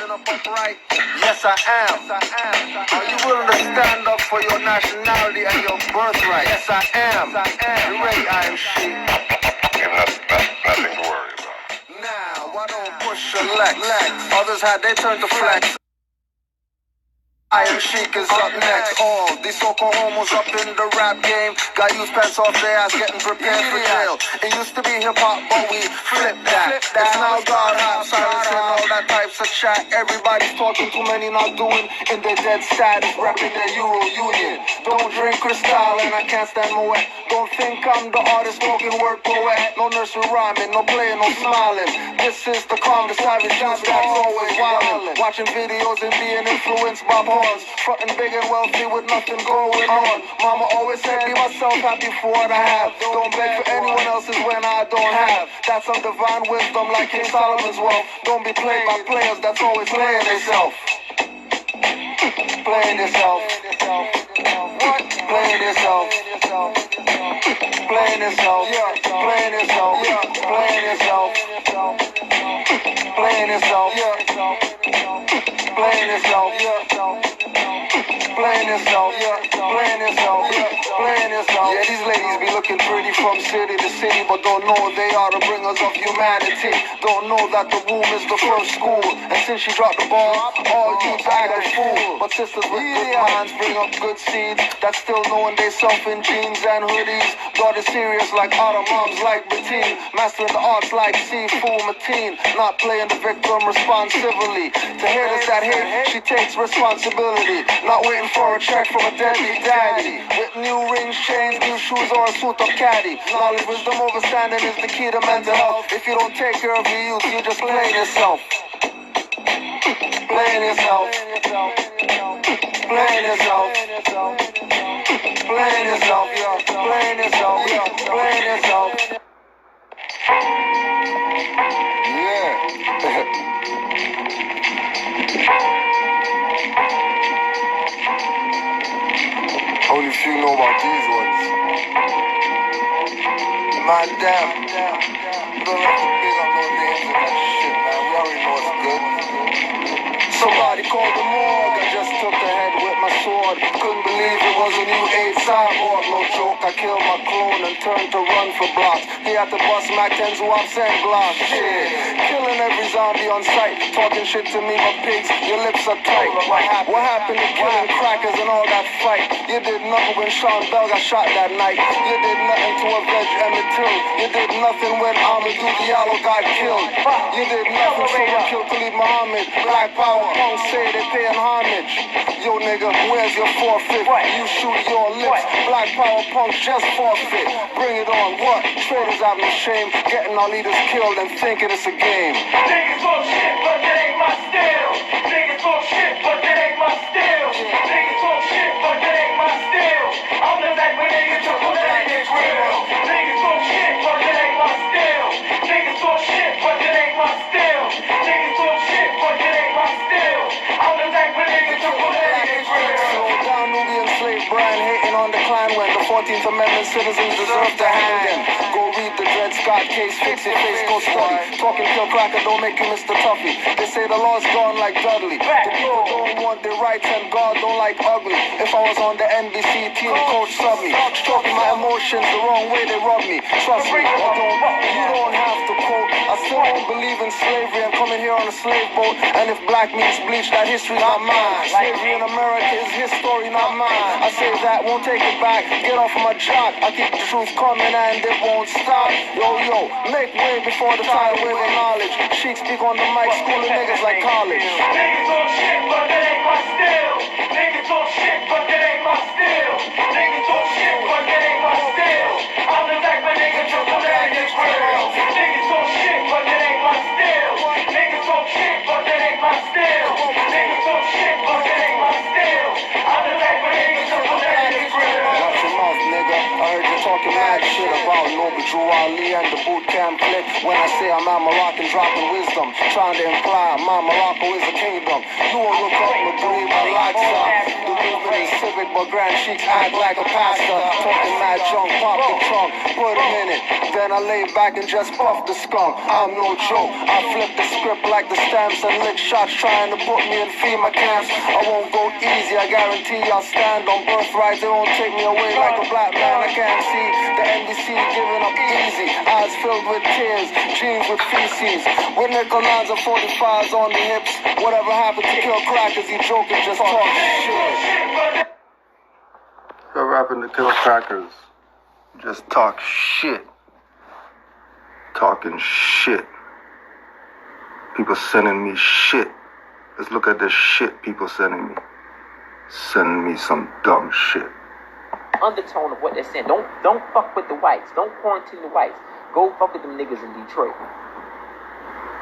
standing up upright? Yes, I am. Are you willing to stand up for your nationality and your birthright? Yes, I am. You ready, Iron Sheik? Nothing to worry about. Now, why don't push your legs? Others had their turn to flex. Iron Sheik is up next. All these so-called homos up in the rap game got used pants off their ass getting prepared for jail. It used to be hip-hop, but we flipped that. It's now God rap, silence and all that types of chat. Everybody's talking, too many not doing. In their dead status, rapping their Euro Union. Don't drink Cristal and I can't stand Moet. Don't think I'm the artist smoking word poet. No nursery rhyming, no playing, no smiling. This is the calm, the savage juice that's always wildin'. Watching videos and being influenced by frontin' big and wealthy with nothing going on. Mama always said, be myself, happy for what I have. Don't beg for anyone else's when I don't have. That's some divine wisdom like King Solomon's wealth. Don't be played by players that's always playing themselves. Playing yourself. What? Playing yourself. Playing yourself. Playing yourself. Playing yourself. Playing yourself. Playing yourself. Playing yourself, playing yourself, playing yourself. Yeah, these ladies be looking pretty from city to city, but don't know they are the bringers of humanity. Don't know that the womb is the first school. And since she dropped the ball, all youths act a fool. But sisters with good minds bring up good seeds that's still knowing they self in jeans and hoodies. Daughters serious like autumn, moms like Bettine. Mastering the arts like Sifu Mateen. Not playing the victim responsibly. To haters that hate, she takes responsibility. Not waiting for a check from a deadbeat daddy. With new rings, chains, new shoes, or a suit of caddy. Knowledge, wisdom, overstanding is the key to mental health. If you don't take care of your youth, you're just playing yourself. Playing yourself. Playing yourself. Playing yourself, yeah. Playing yourself, yeah. Playing yourself. Yeah. Only few know about these ones. Man, damn. We don't have to big on no names and that shit, man. We already know it's good. Somebody called the morgue. I just took the head with my sword. Couldn't believe it was a new age cyborg. No joke, I killed my clone and turned to run for blocks. He had to bust my 10s who I'm saying glass. Shit. Killing every zombie on sight. Talking shit to me, but pigs, your lips are tight. What happened to killing crackers and all that fight? You did nothing when Sean Bell got shot that night. You did nothing to avenge Emmett Till. You did nothing when Amadou Diallo got killed. You did nothing so you killed Khalid Muhammad. Black Power punks say they paying homage. Yo nigga, where's your forfeit? You shoot your lips. Black Power punks just forfeit. Bring it on, what? Traitors have no shame. Getting our leaders killed and thinking it's a game. Niggas talk shit, but that ain't my style. Niggas talk shit, but that ain't my style. Niggas talk shit, but that ain't my style. I'm the back when niggas talk on that niggas real. Niggas talk shit, but that ain't my style. Niggas talk shit, but that ain't my style. Niggas talk shit, but that ain't my style. I'm the back when niggas talk on that niggas real. Slow down, Nubian slave Brian hating on the clan when the 14th Amendment citizens deserve to hang them. Go read the Dred Scott case, fix your face, go study. Talking kill cracker don't make you Mr. Tuffy. They say the law's gone like Dudley. The people don't want their rights and God don't like ugly. If I was on the NBC team, coach sub me. Stroking my emotions the wrong way, they rub me. Trust me, you don't have to quote. I still don't believe in slavery. I'm coming here on a slave boat. And if black means bleach, that history's not mine. Slavery in America is his story, not mine. I say that, won't take it back. Get off of my jock. I keep the truth coming and it won't stop. Yo, make way before the tidal wave of knowledge. Sheik speak on the mic, schooling niggas like college. Niggas talk shit, but that ain't my style. Niggas talk shit, but that ain't my style. Niggas talk shit, but that ain't my style. I'm the back when niggas talk on that niggas real. Niggas talk shit, but that ain't my style. Niggas talk shit, but that ain't my style. Niggas talk shit, but that ain't my style. I'm the back when niggas talk on that niggas real. Watch your mouth, nigga. I heard you talking mad shit about no the Drew Ali and the boot camp click. When I say I'm a Moroccan dropping wisdom, trying to imply my Morocco is a kingdom. You won't look up Madrid, my lights up. The movement is civic, but Grand Sheiks act like a pastor. Talking mad junk, pop the trunk, put him in it. Then I lay back and just puff the skunk. I'm no joke, I flip the script like the stamps and lick shots trying to put me in FEMA camps. I won't go easy, I guarantee I'll stand on birthrights. They won't take me away like a black man. I can't see the NBC giving up easy. Eyes filled with tears, jeans with feces. With nickel nines and 45s on the hips. Whatever happened to kill crackers, you joking, just talk shit. Whatever happened to kill crackers? Just talk shit. Talking shit. People sending me shit. Let's look at the shit people sending me. Sending me some dumb shit. Undertone of what they're saying. Don't fuck with the whites. Don't quarantine the whites. Go fuck with them niggas in Detroit.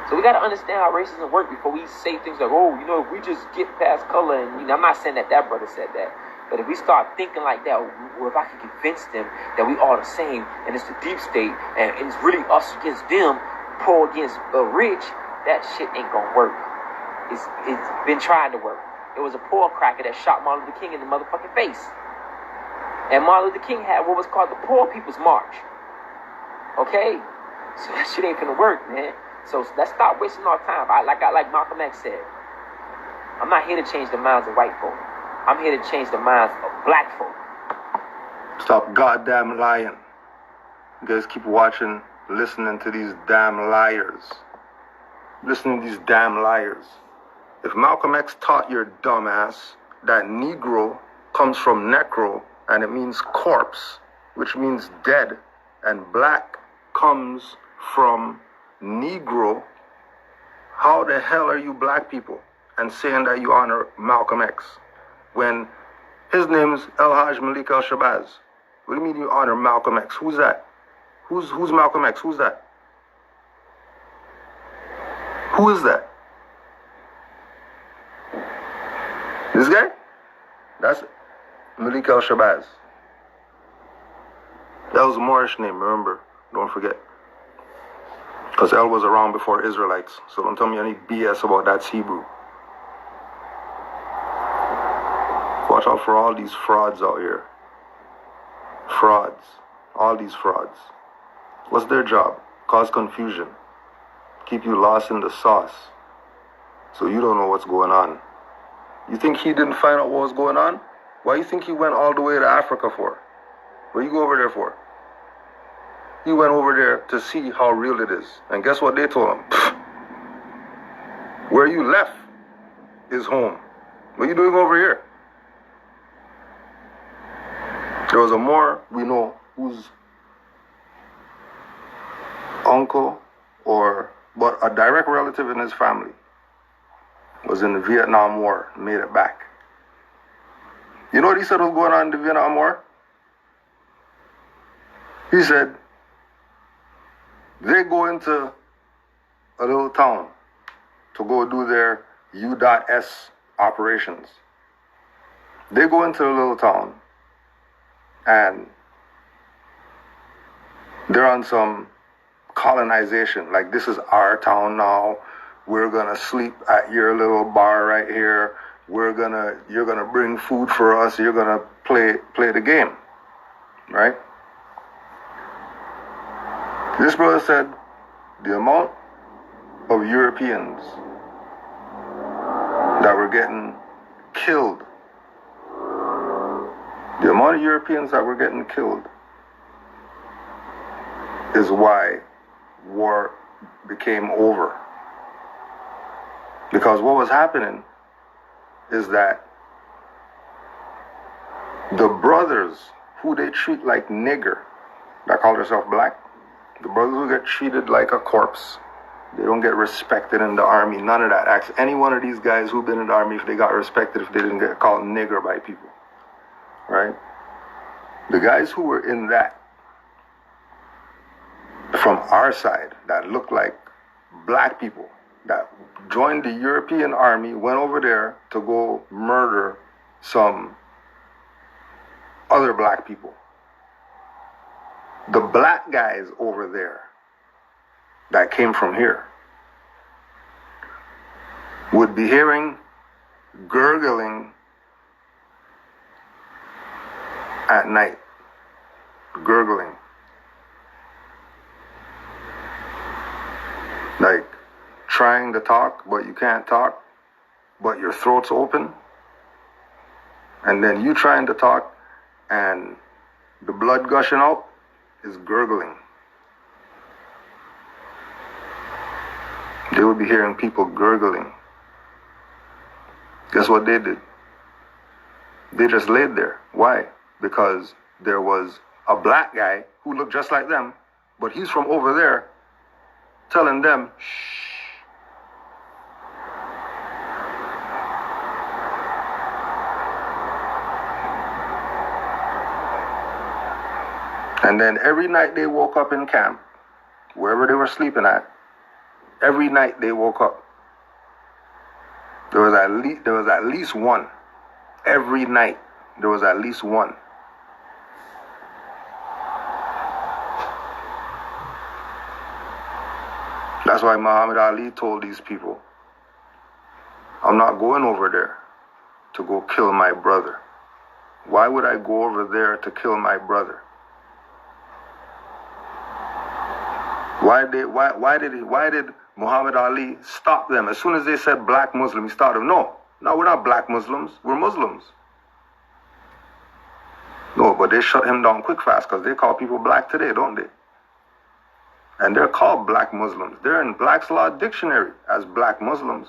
So we gotta understand how racism works before we say things like, oh, you know, if we just get past color, and you know, I'm not saying that brother said that. But if we start thinking like that, or if I can convince them that we all the same, and it's the deep state, and it's really us against them, poor against rich, that shit ain't gonna work. It's been trying to work. It was a poor cracker that shot Martin Luther King in the motherfucking face. And Martin Luther King had what was called the Poor People's March. Okay? So that shit ain't gonna work, man. So let's stop wasting our time. Like Malcolm X said, I'm not here to change the minds of white folk. I'm here to change the minds of black folk. Stop goddamn lying. You guys keep watching, listening to these damn liars. Listening to these damn liars. If Malcolm X taught your dumbass that Negro comes from necro and it means corpse, which means dead, and black comes from Negro, how the hell are you black people and saying that you honor Malcolm X when his name's El Haj Malik El Shabazz? What do you mean you honor Malcolm X? Who's that? Who's Malcolm X? Who's that? Who is that? This guy? That's Malik El Shabazz. That was a Moorish name, remember? Don't forget. Because El was around before Israelites. So don't tell me any BS about that's Hebrew. Watch out for all these frauds out here. Frauds. All these frauds. What's their job? Cause confusion. Keep you lost in the sauce. So you don't know what's going on. You think he didn't find out what was going on? Why do you think he went all the way to Africa for? What you go over there for? He went over there to see how real it is. And guess what they told him? Where you left is home. What are you doing over here? There was a Moor we know whose uncle but a direct relative in his family was in the Vietnam War, made it back. You know what he said was going on in the Vietnam War? He said, they go into a little town to go do their U.S operations. They go into a little town and they're on some colonization, like this is our town now, we're gonna sleep at your little bar right here, you're gonna bring food for us, you're gonna play the game, right? This brother said the amount of Europeans that were getting killed, is why war became over. Because what was happening is that the brothers who they treat like nigger, that call themselves black, the brothers who get treated like a corpse, they don't get respected in the army, none of that. Ask any one of these guys who've been in the army if they got respected, if they didn't get called nigger by people, right? The guys who were in that, from our side, that looked like black people, that joined the European army, went over there to go murder some other black people. The black guys over there that came from here would be hearing gurgling at night. Gurgling. Like trying to talk, but you can't talk, but your throat's open. And then you trying to talk, and the blood gushing out is gurgling. They would be hearing people gurgling. Guess what they did? They just laid there. Why? Because there was a black guy who looked just like them, but he's from over there telling them, shh. And then every night they woke up in camp, wherever they were sleeping at, every night they woke up, there was at least one. Every night there was at least one. That's why Muhammad Ali told these people, I'm not going over there to go kill my brother. Why would I go over there to kill my brother? Why did Muhammad Ali stop them? As soon as they said black Muslim, he stopped them. No, we're not black Muslims. We're Muslims. No, but they shut him down quick fast because they call people black today, don't they? And they're called black Muslims. They're in Black's Law Dictionary as black Muslims.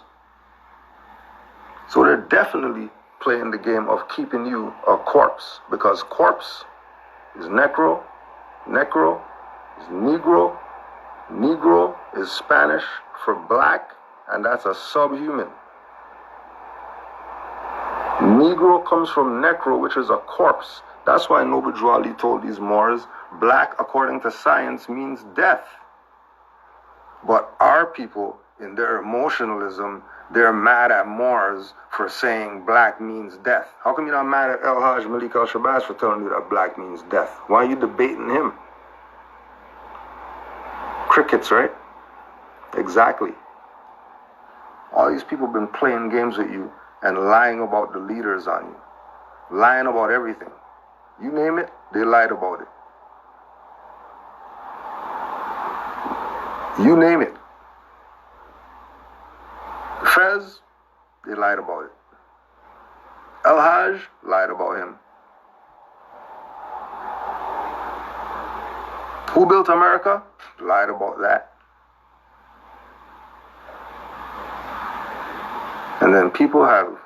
So they're definitely playing the game of keeping you a corpse, because corpse is necro, necro is negro, negro is Spanish for black, and that's a subhuman. Negro comes from necro, which is a corpse. That's why Noble Drew Ali told these Moors, black, according to science, means death. But our people, in their emotionalism, they're mad at Moors for saying black means death. How come you're not mad at El Hajj Malik al-Shabazz for telling you that black means death? Why are you debating him? Crickets, right? Exactly. All these people have been playing games with you and lying about the leaders on you. Lying about everything. You name it, they lied about it. You name it. Fez, they lied about it. El Hajj lied about him. Who built America? Lied about that. And then people have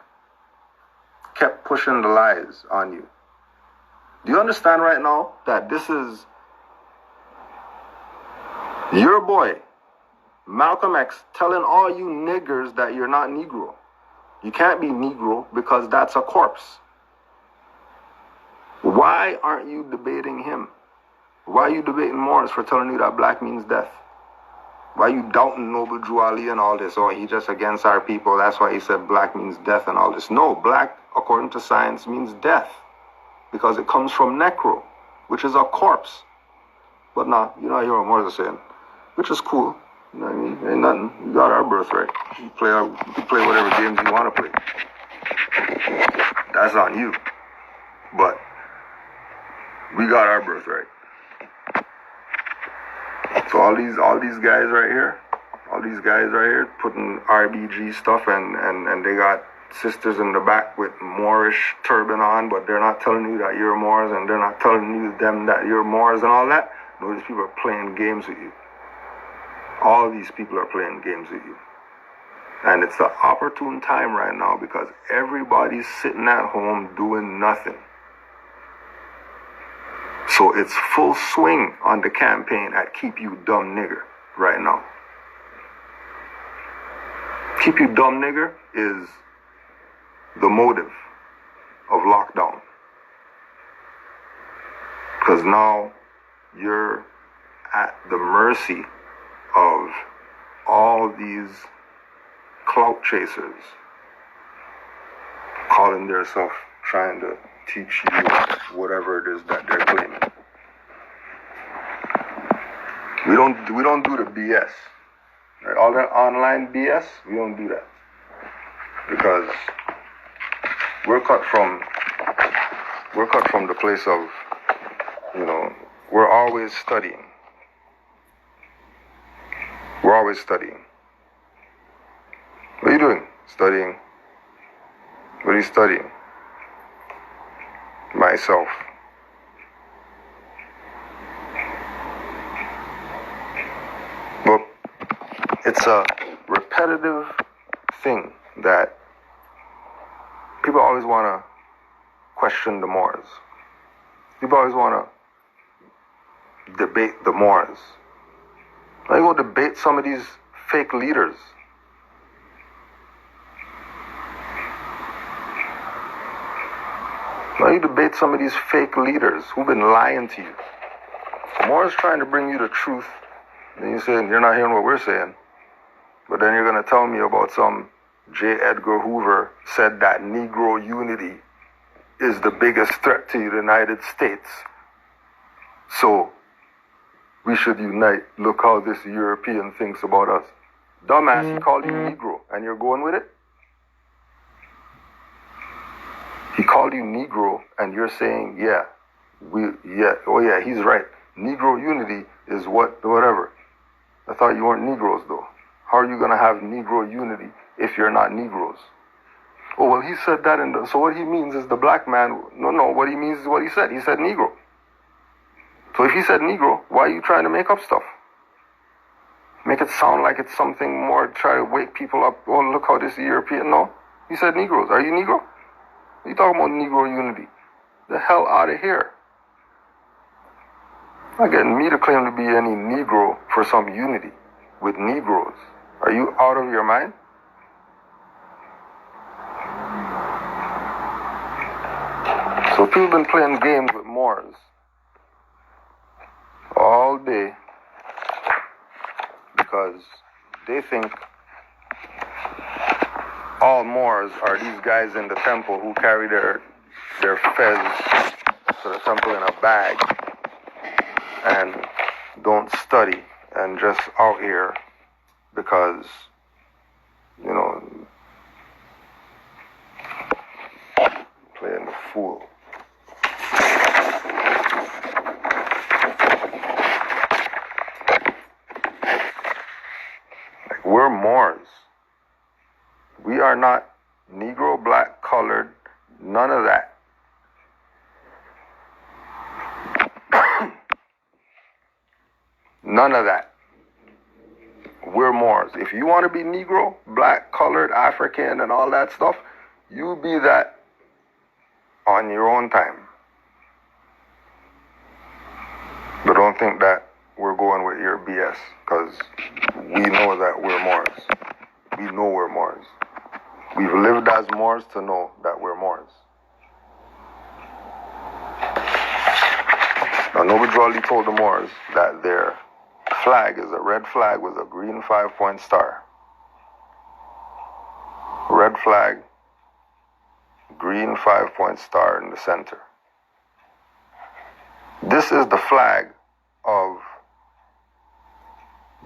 kept pushing the lies on you. Do you understand right now that this is your boy, Malcolm X, telling all you niggers that you're not Negro? You can't be Negro because that's a corpse. Why aren't you debating him? Why are you debating Morris for telling you that black means death? Why are you doubting Noble Drew Ali and all this? Oh, he's just against our people. That's why he said black means death and all this. No, black, according to science, means death. Because it comes from necro, which is a corpse. But nah, you don't hear what Morris is saying. Which is cool. You know what I mean? Ain't nothing. You got our birthright. You can play whatever games you want to play. That's on you. But we got our birthright. So all these guys right here, putting RBG stuff and they got sisters in the back with Moorish turban on, but they're not telling you that you're Moors, and they're not telling you them that you're Moors and all that. No, these people are playing games with you. All these people are playing games with you. And it's the opportune time right now because everybody's sitting at home doing nothing. So it's full swing on the campaign at Keep You Dumb Nigger right now. Keep You Dumb Nigger is the motive of lockdown. Because now you're at the mercy of all these clout chasers calling themselves trying to teach you whatever it is that they're claiming. We don't do the BS. Right? All that online BS, we don't do that. Because we're cut from the place of, we're always studying. We're always studying. What are you doing? Studying. What are you studying? Myself. But it's a repetitive thing that people always want to question the Moors. People always want to debate the Moors. Now you go debate some of these fake leaders. Now you debate some of these fake leaders who've been lying to you. The Moors trying to bring you the truth. And you say, you're not hearing what we're saying. But then you're going to tell me about some J. Edgar Hoover said that Negro unity is the biggest threat to the United States. So we should unite. Look how this European thinks about us. Dumbass, he called you Negro and you're going with it? He called you Negro and you're saying, he's right. Negro unity is whatever. I thought you weren't Negroes though. How are you going to have Negro unity if you're not Negroes? Oh, well, he said that, so what he means is the black man. No, what he means is what he said. He said Negro. So if he said Negro, why are you trying to make up stuff? Make it sound like it's something more, try to wake people up. Oh, look how this European. No, he said Negroes. Are you Negro? What are you talking about Negro unity? The hell out of here. Not getting me to claim to be any Negro for some unity with Negroes. Are you out of your mind? So people have been playing games with Moors all day because they think all Moors are these guys in the temple who carry their fez to the temple in a bag and don't study and just out here because, playing the fool. Like, we're Moors. We are not Negro, black, colored, none of that. None of that. We're Moors. If you want to be Negro, black, colored, African, and all that stuff, you be that on your own time. But don't think that we're going with your BS, because we know that we're Moors. We know we're Moors. We've lived as Moors to know that we're Moors. Now, Noble Drawley told the Moors that their flag is a red flag with a green 5-point star. Red flag, green 5-point star in the center. This is the flag of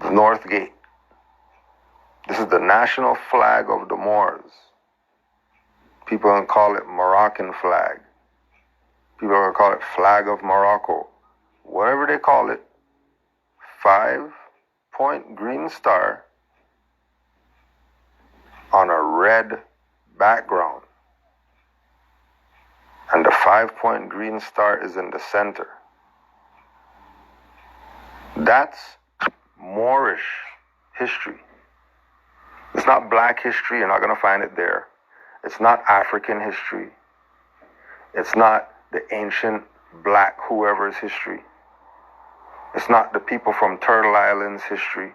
the North Gate. This is the national flag of the Moors. People don't call it Moroccan flag. People don't call it flag of Morocco. Whatever they call it, 5-point green star on a red background. And the 5-point green star is in the center. That's Moorish history. It's not black history. You're not going to find it there. It's not African history. It's not the ancient black whoever's history. It's not the people from Turtle Island's history.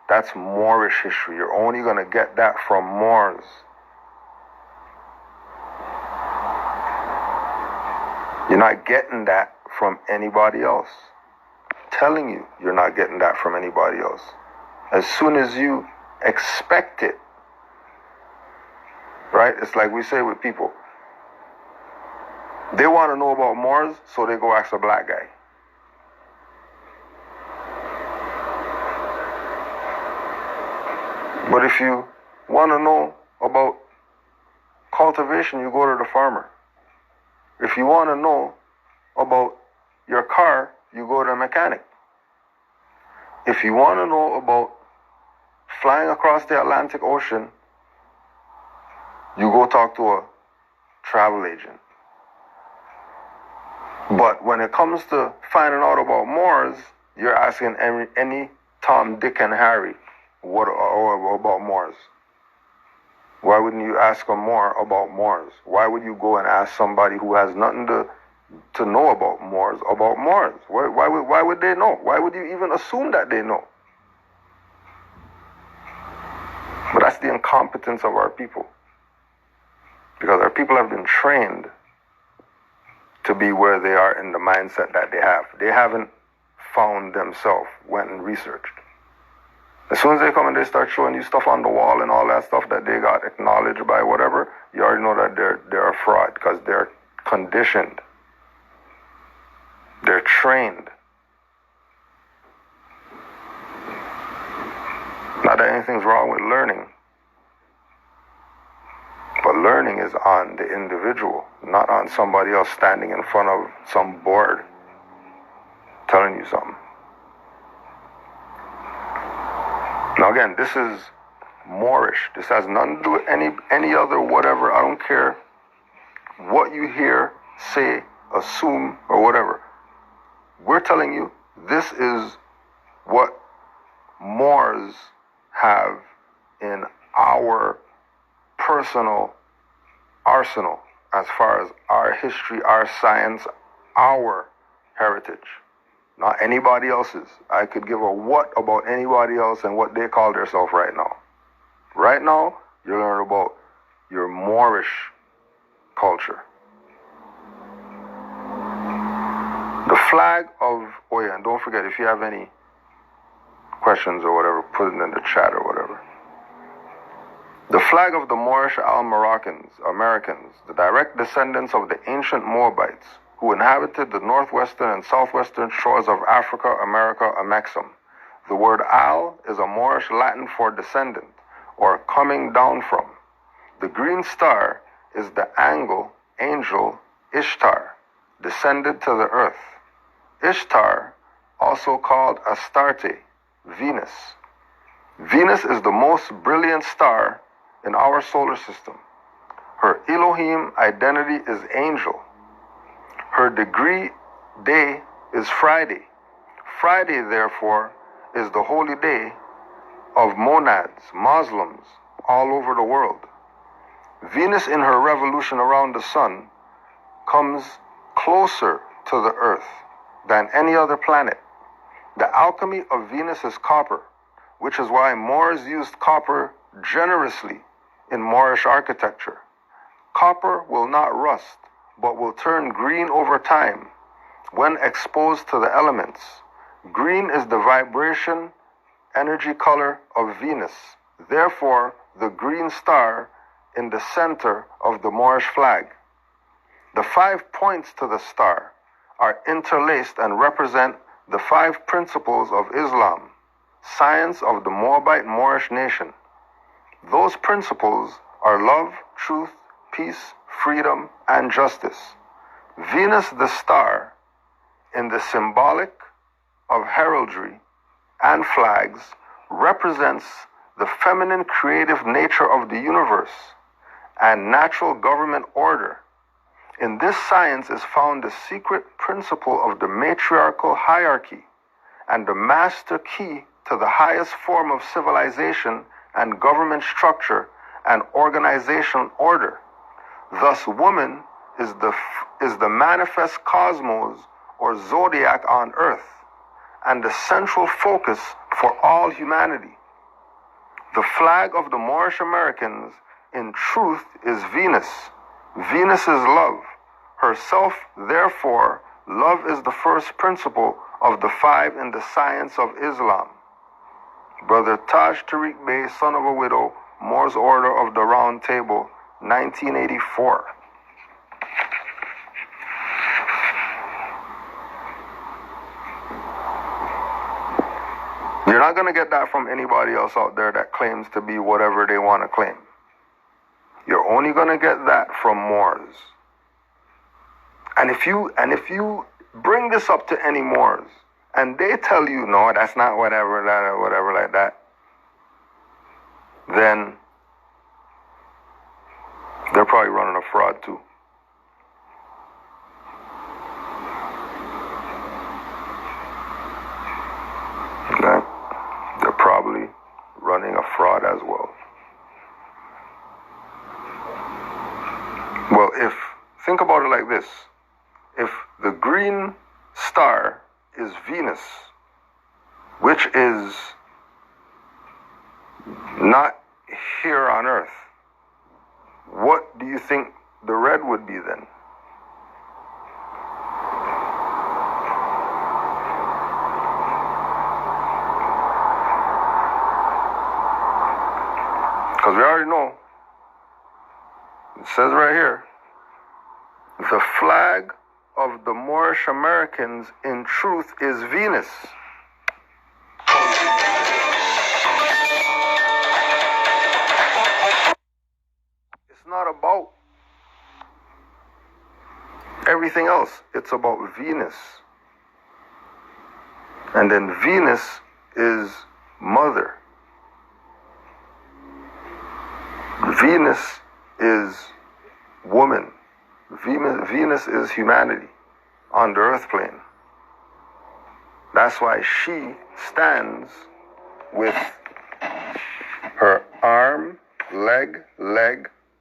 That's Moorish history. You're only going to get that from Moors. You're not getting that from anybody else. I'm telling you, you're not getting that from anybody else. As soon as you expect it, right? It's like we say with people. They want to know about Moors, so they go ask a black guy. But if you want to know about cultivation, you go to the farmer. If you want to know about your car, you go to a mechanic. If you want to know about flying across the Atlantic Ocean, you go talk to a travel agent. But when it comes to finding out about Moors, you're asking any Tom, Dick, and Harry or about Moors. Why wouldn't you ask them more about Moors? Why would you go and ask somebody who has nothing to know about Moors about Moors? Why would they know? Why would you even assume that they know? But that's the incompetence of our people. Because our people have been trained to be where they are in the mindset that they have. They haven't found themselves, went and researched. As soon as they come and they start showing you stuff on the wall and all that stuff that they got acknowledged by whatever, you already know that they're a fraud because they're conditioned. They're trained. Not that anything's wrong with learning, but learning is on the individual, not on somebody else standing in front of some board telling you something. Now again, this is Moorish. This has nothing to do with any other whatever. I don't care what you hear, say, assume, or whatever. We're telling you this is what Moors have in our personal arsenal as far as our history, our science, our heritage. Not anybody else's. I could give a what about anybody else and what they call themselves right now. Right now, you learn about your Moorish culture. The flag of, oh yeah, and don't forget, if you have any questions or whatever, put it in the chat or whatever. The flag of the Moorish Americans, the direct descendants of the ancient Moabites, who inhabited the northwestern and southwestern shores of Africa, America, Amexem. The word Al is a Moorish Latin for descendant, or coming down from. The green star is the angel Ishtar, descended to the earth. Ishtar, also called Astarte, Venus. Venus is the most brilliant star in our solar system. Her Elohim identity is angel. Her degree day is Friday. Friday, therefore, is the holy day of monads, Muslims, all over the world. Venus, in her revolution around the sun, comes closer to the earth than any other planet. The alchemy of Venus is copper, which is why Moors used copper generously in Moorish architecture. Copper will not rust, but will turn green over time when exposed to the elements. Green is the vibration energy color of Venus. Therefore, the green star in the center of the Moorish flag. The 5 points to the star are interlaced and represent the 5 principles of Islam, science of the Moabite Moorish nation. Those principles are love, truth, peace, freedom, and justice. Venus, the star, in the symbolic of heraldry and flags, represents the feminine creative nature of the universe and natural government order. In this science is found the secret principle of the matriarchal hierarchy and the master key to the highest form of civilization and government structure and organizational order. Thus, woman is the manifest cosmos or zodiac on earth and the central focus for all humanity. The flag of the Moorish Americans, in truth, is Venus. Venus is love. Herself, therefore, love is the first principle of the 5 in the science of Islam. Brother Taj Tariq Bey, son of a widow, Moor's Order of the Round Table, 1984. You're not going to get that from anybody else out there that claims to be whatever they want to claim. You're only going to get that from Moors. And if you bring this up to any Moors, and they tell you, no, that's not whatever, that or whatever like that, then they're probably running a fraud too. Okay? They're probably running a fraud as well. Well, think about it like this. If the green star is Venus, which is not here on Earth, what do you think the red would be then? Because we already know, it says right here, the flag of the Moorish Americans in truth is Venus. It's not about everything else. It's about Venus. And then Venus is mother. Venus is woman. Venus is humanity on the earth plane. That's why she stands with her arm, leg,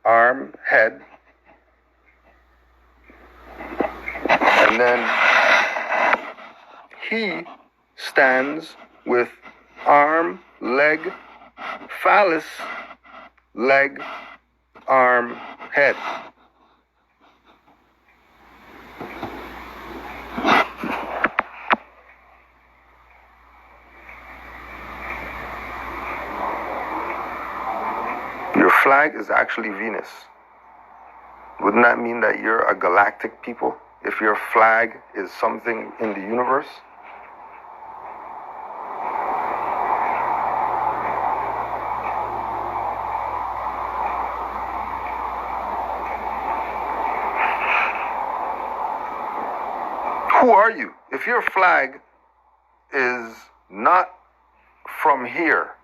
arm, head. And then he stands with arm, leg, phallus, leg, arm, head. Your flag is actually Venus. Wouldn't that mean that you're a galactic people if your flag is something in the universe? Who are you? If your flag is not from here,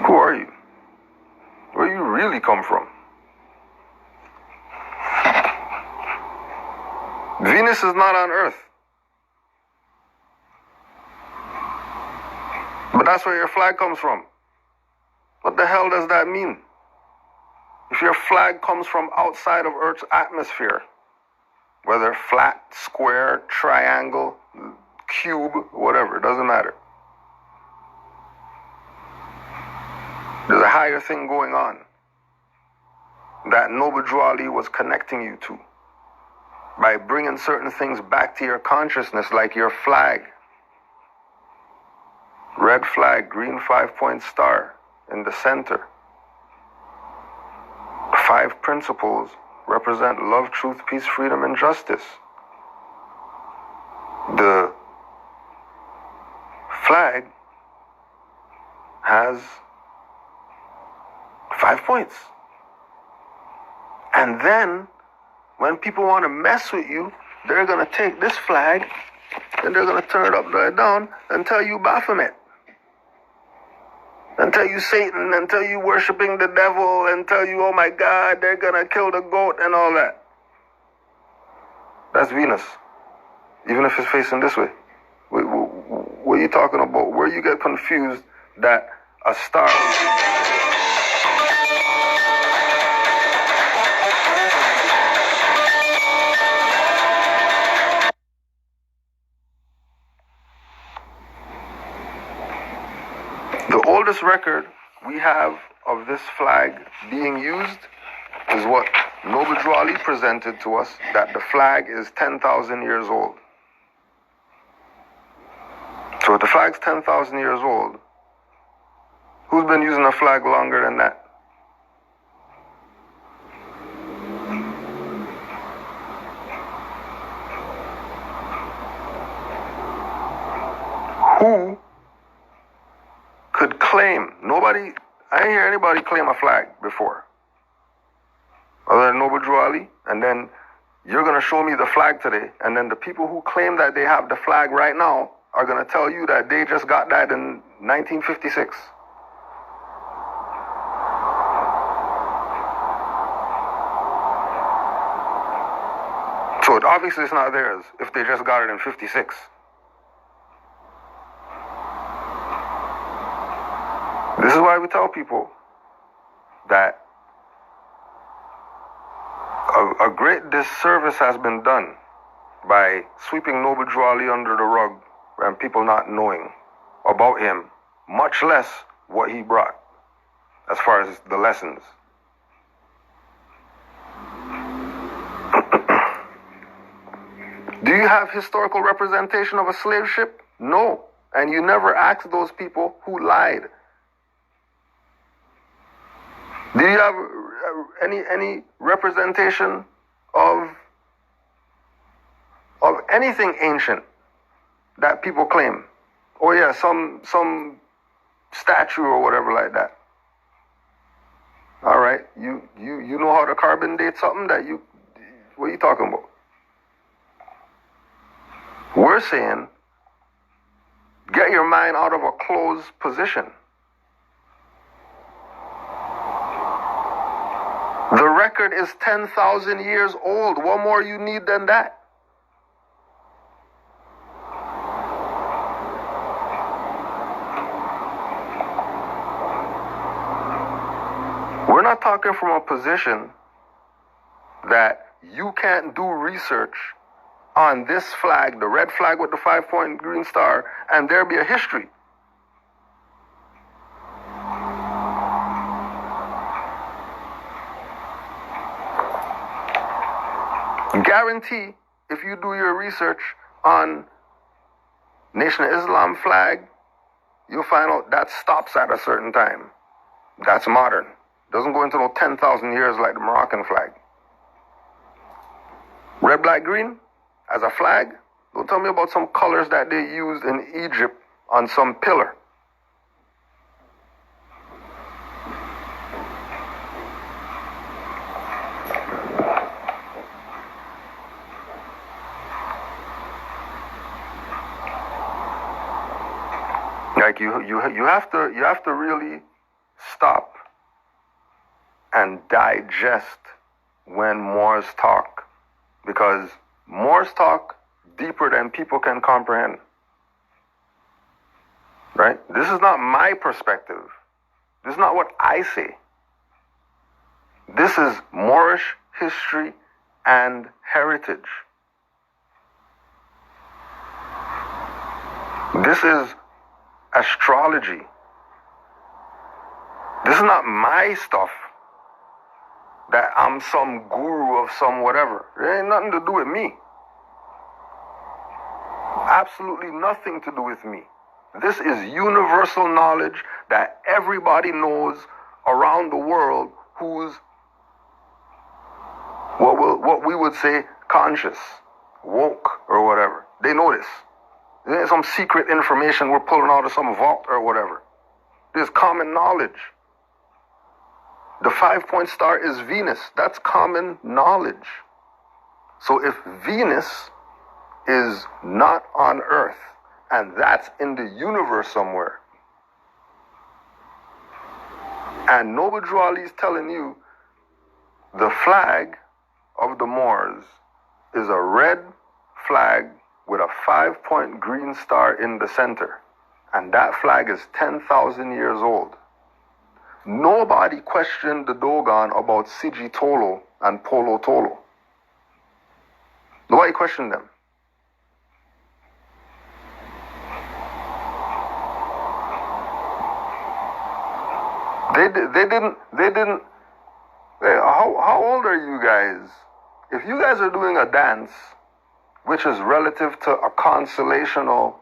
who are you? Where you really come from? Venus is not on Earth. But that's where your flag comes from. What the hell does that mean? If your flag comes from outside of Earth's atmosphere, whether flat, square, triangle, cube, whatever, it doesn't matter. There's a higher thing going on that Noble Drew Ali was connecting you to by bringing certain things back to your consciousness, like your flag. Red flag, green 5-point star in the center. 5 principles represent love, truth, peace, freedom, and justice. The flag has 5 points. And then, when people want to mess with you, they're going to take this flag and they're going to turn it upside down and tell you Baphomet. And tell you Satan, and tell you worshiping the devil, and tell you, oh my God, they're going to kill the goat and all that. That's Venus. Even if it's facing this way. What are you talking about? Where you get confused that a star... The oldest record we have of this flag being used is what Noble Drew Ali presented to us, that the flag is 10,000 years old. So if the flag's 10,000 years old, who's been using a flag longer than that? who could claim, I didn't hear anybody claim a flag before, other than Noble Drew Ali, and then you're going to show me the flag today, and then the people who claim that they have the flag right now are going to tell you that they just got that in 1956. So obviously it's not theirs if they just got it in 56. This is why we tell people that a great disservice has been done by sweeping Noble Drew Ali under the rug and people not knowing about him, much less what he brought as far as the lessons. Do you have historical representation of a slave ship? No. And you never asked those people who lied. Do you have any representation of anything ancient that people claim? Oh yeah, some statue or whatever like that. All right, you know how to carbon date something that you, what are you talking about? We're saying, get your mind out of a closed position. The record is 10,000 years old. What more you need than that? We're not talking from a position that you can't do research on this flag, the red flag with the 5-point green star, and there be a history. Guarantee if you do your research on Nation of Islam flag, you'll find out that stops at a certain time. That's modern. Doesn't go into no 10,000 years like the Moroccan flag. Red, black, green as a flag. Don't tell me about some colors that they used in Egypt on some pillar. Like you have to really stop and digest when Moors talk, because Moors talk deeper than people can comprehend. Right? This is not my perspective. This is not what I say. This is Moorish history and heritage. This is astrology. This is not my stuff that I'm some guru of some whatever. It ain't nothing to do with me. Absolutely nothing to do with me. This is universal knowledge that everybody knows around the world who's what we would say conscious, woke, or whatever. They know this. There ain't some secret information we're pulling out of some vault or whatever. There's common knowledge. The 5-point star is Venus. That's common knowledge. So if Venus is not on Earth, and that's in the universe somewhere, and Noble Drew Ali is telling you the flag of the Moors is a red flag with a 5-point green star in the center, and that flag is 10,000 years old. Nobody questioned the Dogon about Sigi Tolo and Polo Tolo. Nobody questioned them. They didn't. How old are you guys? If you guys are doing a dance, which is relative to a constellational